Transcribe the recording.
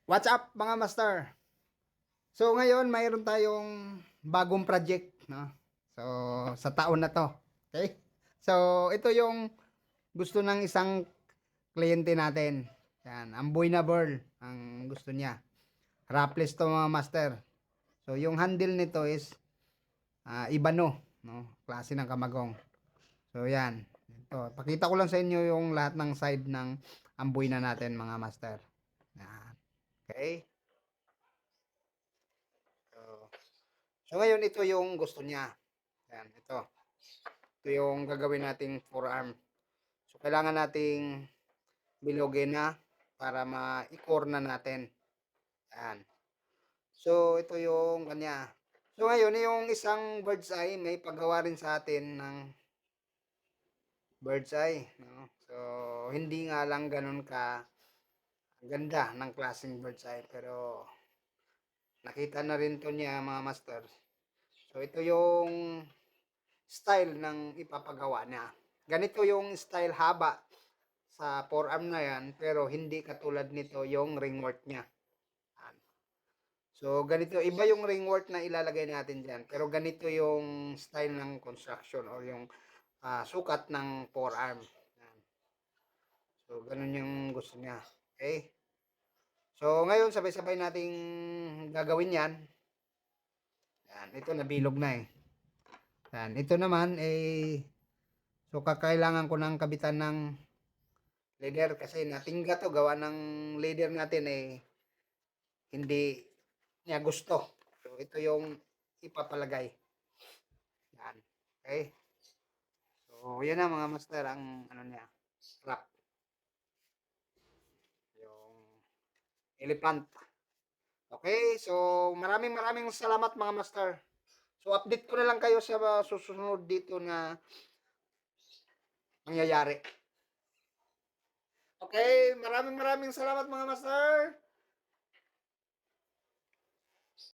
What's up mga master? So ngayon mayroon tayong bagong project, no? So sa taon na 'to. Okay? So ito yung gusto ng isang kliyente natin. Yan, Amboy na Burl ang gusto niya. Wrapless to mga master. So yung handle nito is Ibano, no? Klase ng kamagong. So yan. Ito, pakita ko lang sa inyo yung lahat ng side ng Amboy na natin mga master. Yan. Okay? So, So ngayon ito yung gusto niya. Yan, ito. Ito yung gagawin nating forearm. So kailangan nating bilogin na para ma-core na natin. Yan. So ito yung kanya. So ngayon yung isang bird's eye may paggawa rin sa atin ng bird's eye, no? So hindi nga lang ganun ka ganda ng klaseng bird's eye pero nakita na rin to niya mga master. So ito yung style ng ipapagawa niya. Ganito yung style haba sa forearm na yan, pero hindi katulad nito yung ringwork niya. Yan. So, ganito, iba yung ringwork na ilalagay natin dyan, pero ganito yung style ng construction or yung sukat ng forearm. Yan. So, ganun yung gusto niya. Okay? So, ngayon, sabay-sabay nating gagawin yan. Yan, ito nabilog na eh. Yan, ito naman eh, so kakailangan ko ng kabitan ng leader kasi natingga to gawa ng leader natin eh hindi niya gusto. So ito yung ipapalagay. Yan. Okay? So yan na mga master ang ano niya, wrap. Yung elephant. Okay? So maraming maraming salamat mga master. So update ko na lang kayo sa susunod dito na mangyayari. Okay, maraming maraming salamat mga master.